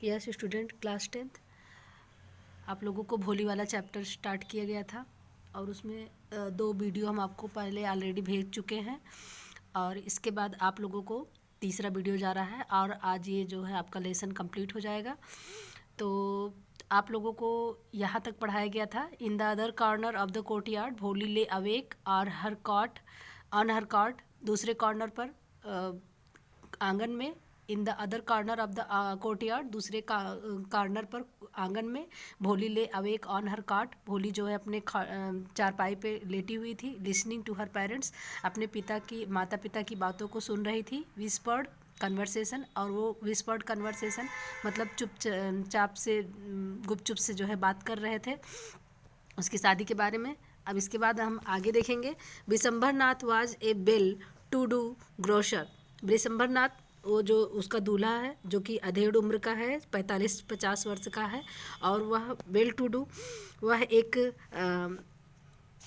Yes student, class 10th। आप लोगों को भोली वाला चैप्टर स्टार्ट किया गया था और उसमें 2 वीडियो हम आपको पहले ऑलरेडी भेज चुके हैं और इसके बाद आप लोगों को तीसरा वीडियो जा रहा है और आज ये जो है आपका लेसन कंप्लीट हो जाएगा। तो आप लोगों को यहाँ तक पढ़ाया गया था। In the other corner of the courtyard भोली ले अवेक और हर कॉट ऑन हर कॉट, दूसरे कॉर्नर पर आंगन में। In the other corner of the courtyard, दूसरे कॉर्नर पर आंगन में। भोली ले अवेक ऑन हर कॉट, भोली जो है अपने चारपाई पे लेटी हुई थी। लिसनिंग टू हर पेरेंट्स, अपने माता पिता की बातों को सुन रही थी। विस्पर्ड कन्वर्सेशन, और वो विस्पर्ड कन्वर्सेशन मतलब चुपचाप से गुपचुप से जो है बात कर रहे थे उसकी शादी के बारे में। अब इसके बाद हम आगे देखेंगे। Bishambar Nath was a well to do grocer. Bishambar Nath वो जो उसका दूल्हा है जो कि अधेड़ उम्र का है, 45-50 वर्ष का है, और वह वेल टू डू, वह एक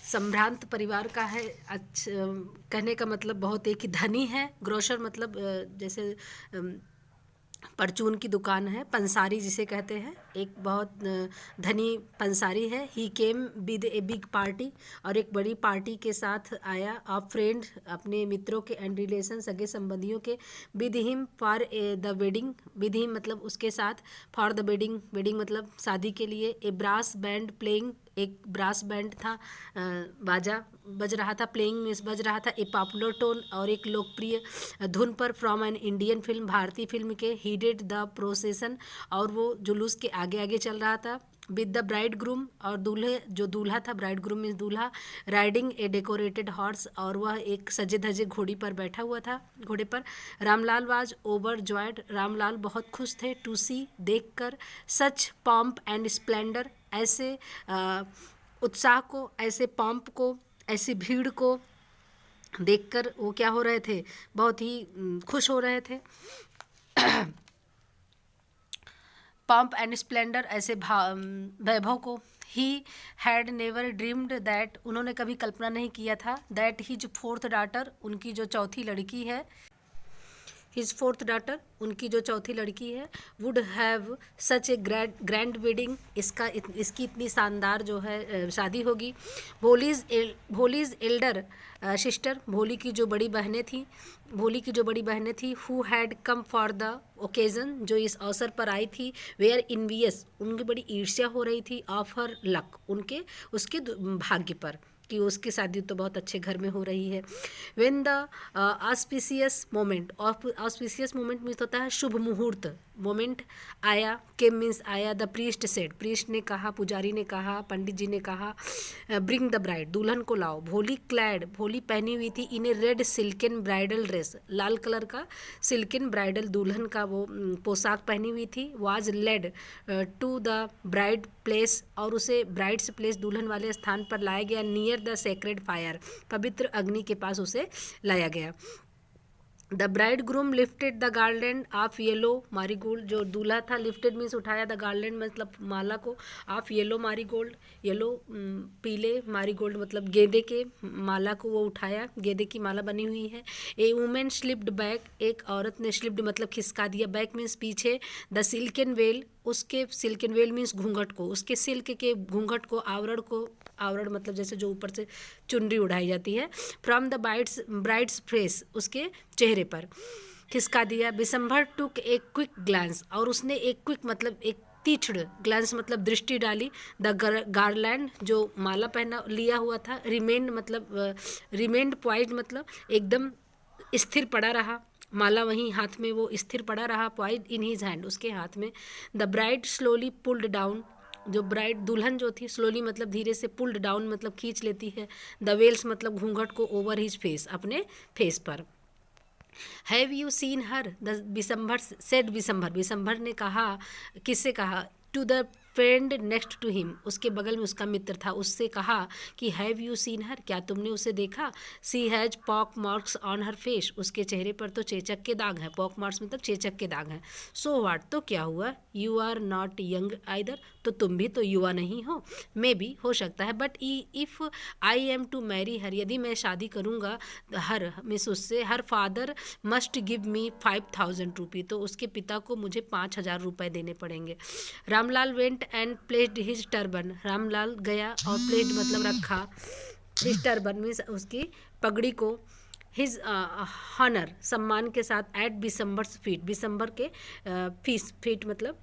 संभ्रांत परिवार का है। अच्छा, कहने का मतलब बहुत एक ही धनी है। ग्रोशर मतलब जैसे परचून की दुकान है, पंसारी जिसे कहते हैं, एक बहुत धनी पंसारी है। He came with a big party, और एक बड़ी पार्टी के साथ आया। ऑफ फ्रेंड, अपने मित्रों के, एंड रिलेशन, सगे संबंधियों के। With him for the wedding, with him मतलब उसके साथ, फॉर द वेडिंग, वेडिंग मतलब शादी के लिए। ए ब्रास बैंड प्लेइंग, एक ब्रास बैंड था, बाजा बज रहा था। प्लेइंग मीन्स बज रहा था। ए पॉपुलर टोन, और एक लोकप्रिय धुन पर, फ्रॉम एन इंडियन फिल्म, भारतीय फिल्म के। ही डिड द प्रोसेसन, और वो जुलूस के आगे आगे चल रहा था। विद द ब्राइड ग्रूम, और दूल्हे जो दूल्हा था, ब्राइड ग्रूम मीन्स दूल्हा। राइडिंग ए डेकोरेटेड हॉर्स, और वह एक सजे धजे घोड़ी पर बैठा हुआ था, घोड़े पर। Ramlal was over joyed, Ramlal बहुत खुश थे। टू सी, देख कर। सच पॉम्प एंड स्प्लेंडर, ऐसे उत्साह को, ऐसे पॉम्प को, ऐसी भीड़ को देखकर वो क्या हो रहे थे, बहुत ही खुश हो रहे थे। पॉम्प एंड स्प्लेंडर, ऐसे वैभव को। He had never dreamed that, उन्होंने कभी कल्पना नहीं किया था। दैट हिज फोर्थ डाटर, उनकी जो चौथी लड़की है, हिज फोर्थ डाटर, उनकी जो चौथी लड़की है, would have such A grand wedding, इसकी इतनी शानदार जो है शादी होगी। भोलीज एल्डर सिस्टर, भोली की जो बड़ी बहनें थी, who had come for the occasion, जो इस अवसर पर आई थी। वेयर इनवियस, उनकी बड़ी ईर्ष्या हो रही थी। ऑफ हर लक, उसके भाग्य पर, कि उसकी शादी तो बहुत अच्छे घर में हो रही है। When the auspicious moment, auspicious moment means होता है शुभ मुहूर्त, मोमेंट आया। केम मीन्स आया। द प्रीस्ट सेड, प्रीस्ट ने कहा, पुजारी ने कहा, पंडित जी ने कहा। ब्रिंग द ब्राइड, दुल्हन को लाओ। भोली क्लैड, भोली पहनी हुई थी। In a red silken bridal dress, लाल कलर का सिल्कन ब्राइडल दुल्हन का वो पोशाक पहनी हुई थी। Was led to the bride place, और उसे ब्राइड्स प्लेस, दुल्हन वाले स्थान पर लाया गया। नियर द सेक्रेड फायर, पवित्र अग्नि के पास उसे लाया गया। The bride groom lifted the garland of yellow marigold, जो दूल्हा था, लिफ्टेड मीन्स उठाया, द गार्लैंड मतलब माला को, ऑफ येलो मारीगोल्ड, येलो पीले, मारीगोल्ड मतलब गेंदे के माला को वो उठाया, गेंदे की माला बनी हुई है। ए वुमेन स्लिप्ड बैक, एक औरत ने, स्लिप्ड मतलब खिसका दिया, बैक मीन्स पीछे। द सिल्कन वेल, उसके सिल्कन वेल मीन्स घूंघट को, उसके सिल्क के घूंघट को, आवरण मतलब जैसे जो ऊपर से चुनरी उड़ाई जाती है। फ्रॉम द ब्राइड्स फेस, उसके चेहरे पर खिसका दिया। बिशंबर टुक एक क्विक ग्लांस, और उसने एक क्विक मतलब एक तीक्ष्ण, ग्लांस मतलब दृष्टि डाली। द गार्लैंड, जो माला पहना लिया हुआ था। रिमेंड मतलब रिमेंड पॉइंट मतलब एकदम स्थिर पड़ा रहा, माला वहीं हाथ में वो स्थिर पड़ा रहा। पॉइंट इन हिज हैंड, उसके हाथ में। The bride slowly pulled down, जो ब्राइड दुल्हन जो थी, स्लोली मतलब धीरे से, पुल्ड डाउन मतलब खींच लेती है। द वेल्स मतलब घूंघट को, ओवर हिज फेस, अपने फेस पर। Have you seen her, the Bishambar said, Bishambar ने कहा, किससे कहा, to the friend next to him, उसके बगल में उसका मित्र था, उससे कहा कि हैव यू सीन हर, क्या तुमने उसे देखा? She has pock marks on her face, उसके चेहरे पर तो चेचक के दाग हैं। पॉक मार्क्स मतलब चेचक के दाग हैं। सो व्हाट, तो क्या हुआ? You are not young either, तो तुम भी तो युवा नहीं हो। मे बी, हो सकता है, but if I am to marry her, यदि मैं शादी करूँगा हर मिस उससे, her father must give me 5,000 rupee, तो उसके पिता को मुझे 5,000 रुपये देने पड़ेंगे। Ramlal went and placed his turban, Ramlal गया और प्लेस्ड मतलब रखा, हिज टर्बन मीन्स उसकी पगड़ी को, हिज हॉनर सम्मान के साथ, एट बिसम्बर्स फीट, बिसम्बर के फीट मतलब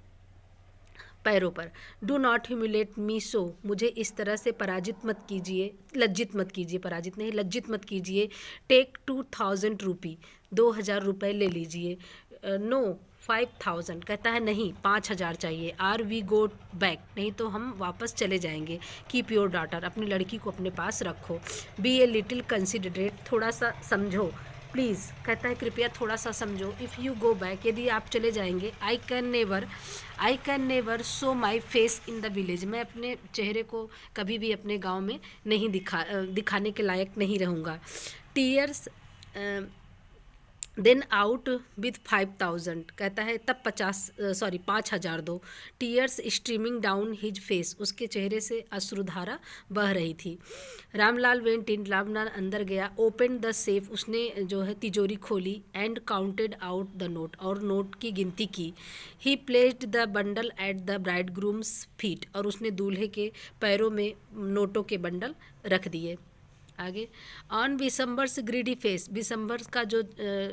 पैरों पर। डू नॉट ह्यूमिलेट मी सो, मुझे इस तरह से पराजित मत कीजिए, लज्जित मत कीजिए, पराजित नहीं लज्जित मत कीजिए। टेक 2,000 रुपी, 2,000 रुपये ले लीजिए। नो 5,000, कहता है नहीं 5,000 चाहिए। आर वी गो बैक, नहीं तो हम वापस चले जाएंगे। कीप योर डॉटर, अपनी लड़की को अपने पास रखो। बी ए लिटिल कंसिडरेट, थोड़ा सा समझो प्लीज़, कहता है कृपया थोड़ा सा समझो। इफ़ यू गो बैक, यदि आप चले जाएंगे, I can never show my face in the village, मैं अपने चेहरे को कभी भी अपने गांव में नहीं दिखाने के लायक नहीं रहूँगा। टीयर्स देन आउट विथ 5,000, कहता है तब 5,000 दो। Tears streaming down his face, उसके चेहरे से अश्रुधारा बह रही थी। रामलाल वेंट इन, रामलाल अंदर गया। ओपन द सेफ, उसने जो है तिजोरी खोली। And counted out the note, और नोट की गिनती की। ही placed the bundle at the bride grooms feet, और उसने दूल्हे के पैरों में नोटों के बंडल रख दिए। आगे, ऑन बिसम्बर्स ग्रीडी फेस, बिसम्बर का जो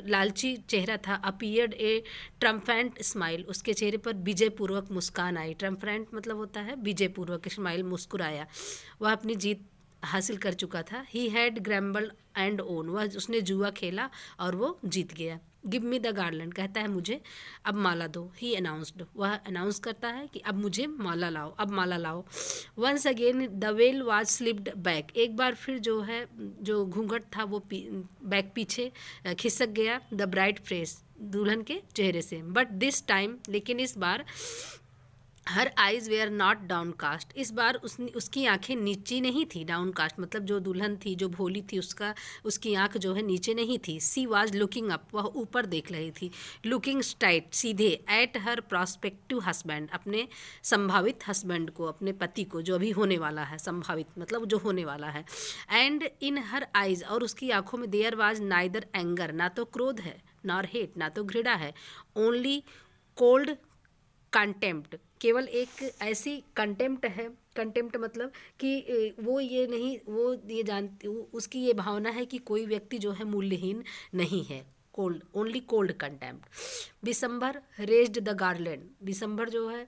लालची चेहरा था, अपीयर्ड ए ट्रम्फेंट स्माइल, उसके चेहरे पर विजयपूर्वक मुस्कान आई। ट्रम्फेंट मतलब होता है विजयपूर्वक, स्माइल मुस्कुराया, वह अपनी जीत हासिल कर चुका था। ही हैड ग्रैम्बल्ड एंड ओन, वह उसने जुआ खेला और वो जीत गया। गिव मी द गार्लैंड, कहता है मुझे अब माला दो। ही अनाउंसड, वह अनाउंस करता है कि अब मुझे माला लाओ, अब माला लाओ। Once again the veil was slipped back, एक बार फिर जो है जो घूंघट था वो बैक पीछे खिसक गया। द ब्राइट फेस, दुल्हन के चेहरे से। बट दिस टाइम, लेकिन इस बार, her eyes were not downcast, इस बार उसकी आंखें नीची नहीं थी। डाउन कास्ट मतलब जो दुल्हन थी, जो भोली थी, उसकी आंख जो है नीचे नहीं थी। सी वाज लुकिंग अप, वह ऊपर देख रही थी। लुकिंग स्ट्राइट, सीधे। एट हर प्रॉस्पेक्टिव हस्बैंड, अपने संभावित हस्बैंड को, अपने पति को, जो अभी होने वाला है। संभावित मतलब जो होने वाला है। एंड इन हर आइज़, और उसकी आंखों में, देयर वाज नाइदर एंगर, ना तो क्रोध है, नॉर हेट, ना तो घृणा है। ओनली कोल्ड कंटेम्प्ट, केवल एक ऐसी कंटेम्प्ट है। कंटेम्प्ट मतलब कि वो ये नहीं, वो ये जानती, उसकी ये भावना है कि कोई व्यक्ति जो है मूल्यहीन नहीं है। Cold, only cold contempt. Bisambar raised the garland, Bisambar जो है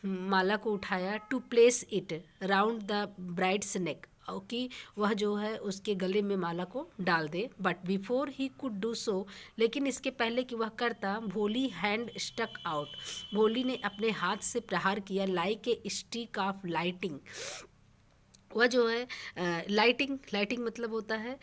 माला को उठाया। To place it round the bride's neck, कि वह जो है उसके गले में माला को डाल दे। But before he could do so, लेकिन इसके पहले कि वह करता, भोली हैंड स्टक आउट, भोली ने अपने हाथ से प्रहार किया। Like a stick of lighting, वह जो है लाइटिंग मतलब होता है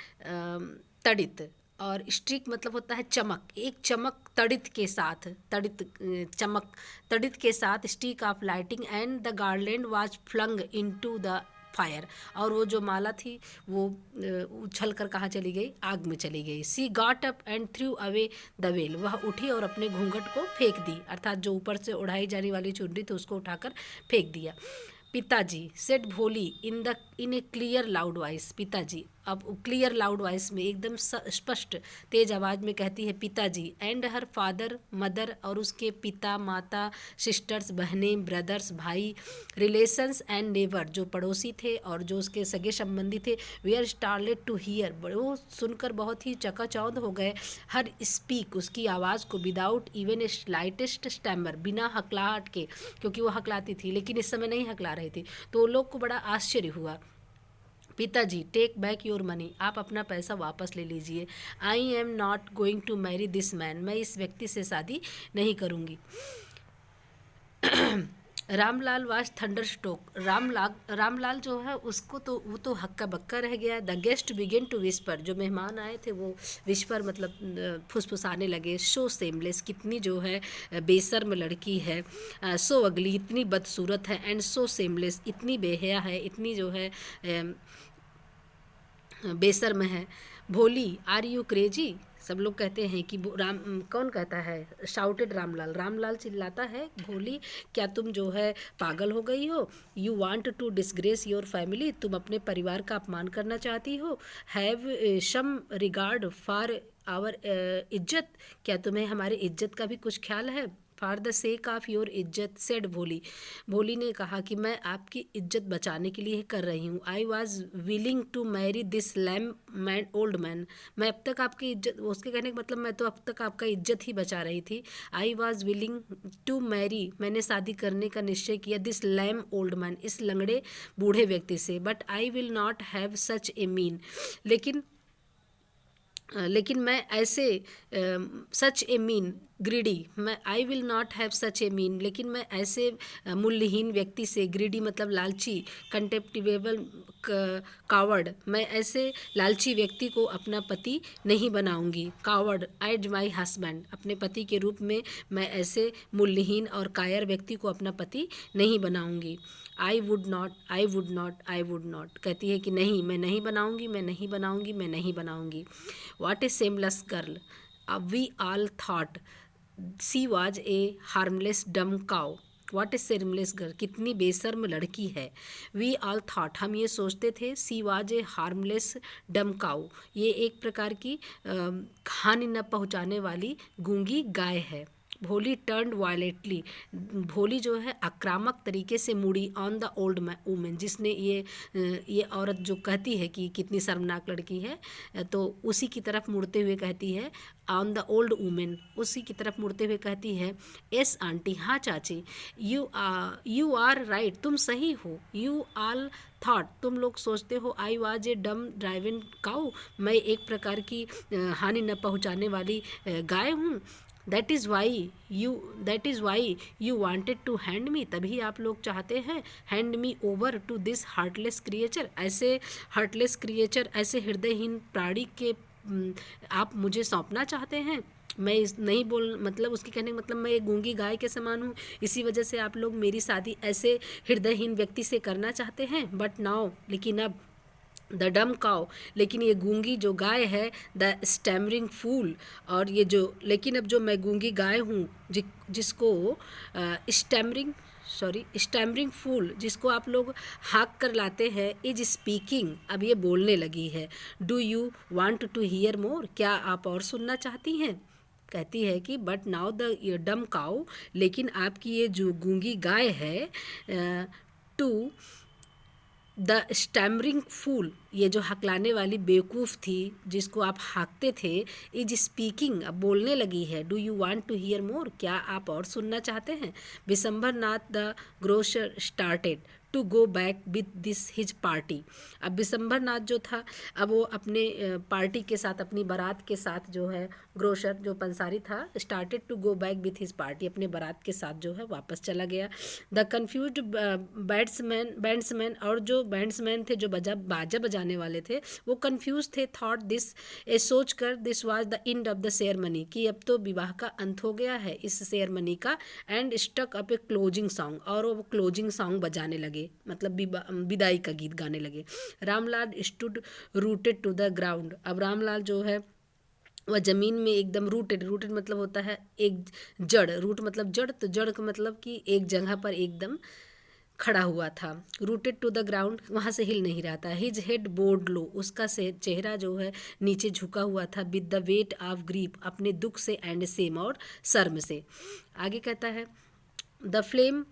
तड़ित, और स्ट्रिक मतलब होता है चमक। एक चमक तड़ित के साथ, चमक तड़ित के साथ, stick of lighting. And the garland was flung into the fire, और वो जो माला थी वो उछल कर कहाँ चली गई? आग में चली गई। She got up and threw away the well, वह उठी और अपने घूंघट को फेंक दी, अर्थात जो ऊपर से उड़ाई जाने वाली चुनरी थी उसको उठाकर फेंक दिया। पिताजी, सेड भोली इन ए क्लियर लाउड वॉइस, पिताजी, अब क्लियर लाउड वॉइस में एकदम स्पष्ट तेज आवाज़ में कहती है पिताजी। एंड हर फादर मदर, और उसके पिता माता, सिस्टर्स बहनें, ब्रदर्स भाई, रिलेशंस एंड नेबर, जो पड़ोसी थे और जो उसके सगे संबंधी थे, we are started to hear, वो सुनकर बहुत ही चकाचौंध हो गए। हर स्पीक, उसकी आवाज़ को, without even a slightest stammer, बिना हकलाहट के, क्योंकि वो हकलाती थी लेकिन इस समय नहीं हकला रही थी, तो लोग को बड़ा आश्चर्य हुआ। पिताजी, टेक बैक योर मनी, आप अपना पैसा वापस ले लीजिए। I am not going to marry this man, मैं इस व्यक्ति से शादी नहीं करूँगी। Ramlal was thunder stroke. Ramlal जो है उसको तो वो तो हक्का बक्का रह गया। The guest began to whisper, जो मेहमान आए थे वो विस्पर मतलब फुसफुसाने लगे। सो सेमलेस, कितनी जो है बेशर्म लड़की है। सो अगली, इतनी बदसूरत है। एंड सो सेमलेस, इतनी बेहया है, इतनी जो है बेशर्म है। भोली, आर यू क्रेजी, सब लोग कहते हैं कि कौन कहता है, शाउटेड रामलाल। रामलाल चिल्लाता है, भोली क्या तुम जो है पागल हो गई हो। You want to disgrace your family, तुम अपने परिवार का अपमान करना चाहती हो। Have some regard for our इज्जत, क्या तुम्हें हमारे इज्जत का भी कुछ ख्याल है। For the sake of your इज्जत, सेड भोली। भोली ने कहा कि मैं आपकी इज्जत बचाने के लिए कर रही हूँ। I was willing to marry this lame man old man, मैं अब तक आपकी इज्जत, उसके कहने का मतलब मैं तो अब तक आपका इज्जत ही बचा रही थी। I was willing to marry, मैंने शादी करने का निश्चय किया, दिस लैम ओल्ड मैन, इस लंगड़े बूढ़े व्यक्ति से। But I will not have such A mean, लेकिन मैं ऐसे सच ए मीन ग्रीडी, मैं I will not have such A mean, लेकिन मैं ऐसे मूल्यहीन व्यक्ति से, ग्रीडी मतलब लालची, कंटेप्टिवेबल कावर्ड, मैं ऐसे लालची व्यक्ति को अपना पति नहीं बनाऊंगी। कावर्ड एज माई हस्बैंड, अपने पति के रूप में मैं ऐसे मूल्यहीन और कायर व्यक्ति को अपना पति नहीं बनाऊंगी। I would not, I would not, I would not, कहती है कि नहीं, मैं नहीं बनाऊंगी, मैं नहीं बनाऊंगी, मैं नहीं बनाऊंगी। What a shameless girl. We all thought she was a harmless dumb cow. What a shameless girl. कितनी बेशर्म लड़की है। We all thought, हम ये सोचते थे, she was a harmless dumb cow, ये एक प्रकार की हानि न पहुँचाने वाली गूंगी गाय है। भोली टर्न्ड वायलेटली, भोली जो है आक्रामक तरीके से मुड़ी ऑन द ओल्ड वूमेन, जिसने ये औरत जो कहती है कि कितनी शर्मनाक लड़की है, तो उसी की तरफ मुड़ते हुए कहती है, ऑन द ओल्ड वूमेन, उसी की तरफ मुड़ते हुए कहती है, एस आंटी, हाँ चाची, यू आर राइट, तुम सही हो। यू ऑल थॉट, तुम लोग सोचते हो, आई वाज ए डम ड्राइविंग काऊ, मैं एक प्रकार की हानि न पहुँचाने वाली गाय हूँ। That is why you wanted to hand me, तभी आप लोग चाहते हैं hand me over to this heartless creature, ऐसे हार्टलेस क्रिएचर, ऐसे हृदयहीन प्राणी के आप मुझे सौंपना चाहते हैं। मैं इस नहीं बोल मतलब उसके कहने का मतलब मैं एक गूंगी गाय के समान हूँ, इसी वजह से आप लोग मेरी शादी ऐसे हृदयहीन व्यक्ति से करना चाहते हैं। बट नाउ, लेकिन अब, द डम काउ, लेकिन ये गूंगी जो गाय है, द स्टैमरिंग फूल, और ये जो, लेकिन अब जो मैं गूंगी गाय हूँ जिसको स्टैमरिंग फूल, जिसको आप लोग हाँक कर लाते हैं, इज स्पीकिंग, अब ये बोलने लगी है। Do you want to hear more, क्या आप और सुनना चाहती हैं। कहती है कि but now the dumb cow, लेकिन आपकी ये जो गूंगी गाय है, टू द स्टैमरिंग फूल, ये जो हकलाने वाली बेवकूफ़ थी जिसको आप हाँकते थे, इज स्पीकिंग, अब बोलने लगी है। Do you want to hear more, क्या आप और सुनना चाहते हैं। Bisambar Nath the grocer started to go back with this his party, अब बिसम्बर नाथ जो था, अब वो अपने पार्टी के साथ, अपनी बारात के साथ जो है, ग्रोसर जो पंसारी था, started to go back with his party, अपने बारात के साथ जो है वापस चला गया। द कन्फ्यूज्ड बैंड्समैन, और जो बैंड्समैन थे, जो बाजा बजाने वाले थे, वो कन्फ्यूज थे। थॉट दिस, ए सोच कर, this was the end of the ceremony, कि अब तो विवाह का अंत हो गया है इस सेरेमनी का। And stuck up a closing song, और वो क्लोजिंग सॉन्ग बजाने लगे, मतलब विदाई का गीत गाने लगे। Ramlal stood rooted to the ground, अब रामलाल जो है वह ज़मीन में एकदम रूटेड मतलब होता है एक जड़, रूट मतलब जड़, तो जड़ का मतलब कि एक जगह पर एकदम खड़ा हुआ था। रूटेड टू द ग्राउंड, वहाँ से हिल नहीं रहा था। हिज हेड बोर्ड लो, उसका चेहरा जो है नीचे झुका हुआ था। With the weight of grief, अपने दुख से, एंड सेम, और शर्म से। आगे कहता है, the flame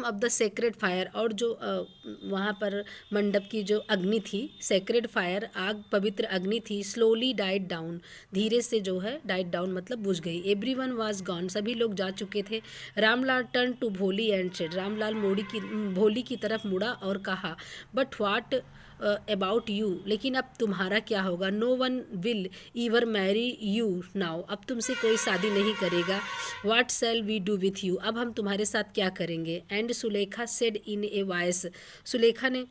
of the sacred fire, और जो वहाँ पर मंडप की जो अग्नि थी, सेक्रेड फायर, आग, पवित्र अग्नि थी, स्लोली डाइड डाउन, धीरे से जो है डाइड डाउन मतलब बुझ गई। एवरीवन वाज गॉन, सभी लोग जा चुके थे। रामलाल टर्न टू भोली एंड सेड, रामलाल भोली की तरफ मुड़ा और कहा, बट व्हाट अबाउट यू, लेकिन अब तुम्हारा क्या होगा। No one will ever marry you now, अब तुमसे कोई शादी नहीं करेगा। What shall we do with you, अब हम तुम्हारे साथ क्या करेंगे। And Sulekha said in a voice, Sulekha ने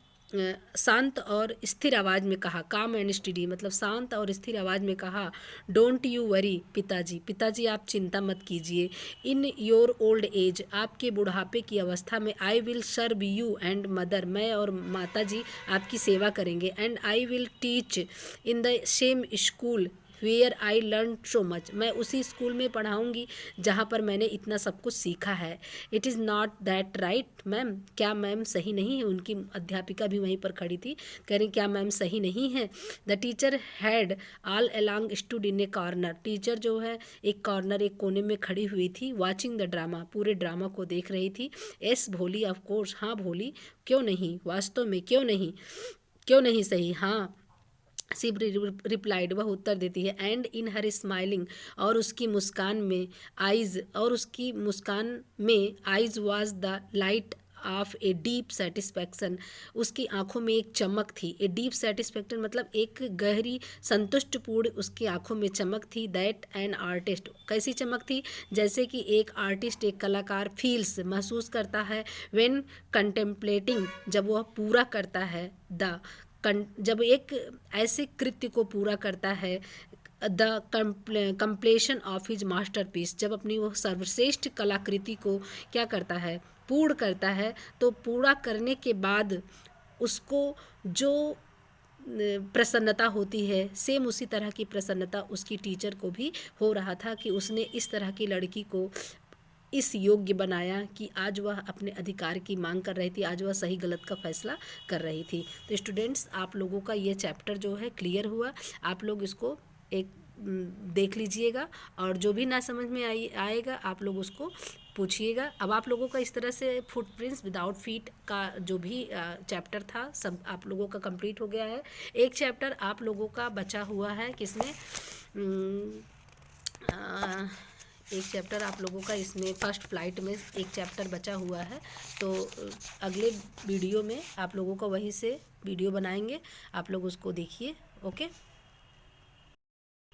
शांत और स्थिर आवाज़ में कहा, काम एंड स्टडी मतलब शांत और स्थिर आवाज़ में कहा, डोंट यू वरी पिताजी, पिताजी आप चिंता मत कीजिए। इन योर ओल्ड एज, आपके बुढ़ापे की अवस्था में, I will serve you and mother, मैं और माता जी आपकी सेवा करेंगे। And I will teach in the same school where I learn so much, मैं उसी स्कूल में पढ़ाऊँगी जहाँ पर मैंने इतना सब कुछ सीखा है। It is not that right ma'am, क्या मैम सही नहीं है। उनकी अध्यापिका भी वहीं पर खड़ी थी, कह रही क्या मैम सही नहीं है। The teacher had all along stood in A corner, teacher जो है एक कॉर्नर एक कोने में खड़ी हुई थी। वॉचिंग द ड्रामा, पूरे ड्रामा को देख रही थी। एस भोली, ऑफ कोर्स, हाँ भोली, क्यों नहीं, वास्तव में क्यों नहीं, क्यों नहीं सही, हाँ शिव रिप्लाइड, वह उत्तर देती है। एंड इन हर स्माइलिंग, और उसकी मुस्कान में आइज, और उसकी मुस्कान में ice was the light of a deep satisfaction, उसकी आंखों में एक चमक थी। ए डीप सेटिस्फैक्शन मतलब एक गहरी संतुष्टपूर्ण उसकी आंखों में चमक थी। दैट एन आर्टिस्ट, कैसी चमक थी, जैसे कि एक आर्टिस्ट एक कलाकार फील्स महसूस करता है, व्हेन कंटेम्पलेटिंग जब वह पूरा करता है, द जब एक ऐसे कृत्य को पूरा करता है, the completion of his masterpiece, जब अपनी वो सर्वश्रेष्ठ कलाकृति को क्या करता है, पूर्ण करता है, तो पूरा करने के बाद उसको जो प्रसन्नता होती है, सेम उसी तरह की प्रसन्नता उसकी टीचर को भी हो रहा था कि उसने इस तरह की लड़की को इस योग्य बनाया कि आज वह अपने अधिकार की मांग कर रही थी, आज वह सही गलत का फैसला कर रही थी। तो स्टूडेंट्स, आप लोगों का ये चैप्टर जो है क्लियर हुआ, आप लोग इसको एक देख लीजिएगा, और जो भी ना समझ में आएगा आप लोग उसको पूछिएगा। अब आप लोगों का इस तरह से फुटप्रिंट्स विदाउट फीट का जो भी चैप्टर था सब आप लोगों का कंप्लीट हो गया है। एक चैप्टर आप लोगों का बचा हुआ है, किसमें एक चैप्टर आप लोगों का इसमें फर्स्ट फ्लाइट में एक चैप्टर बचा हुआ है। तो अगले वीडियो में आप लोगों का वहीं से वीडियो बनाएंगे, आप लोग उसको देखिए। ओके।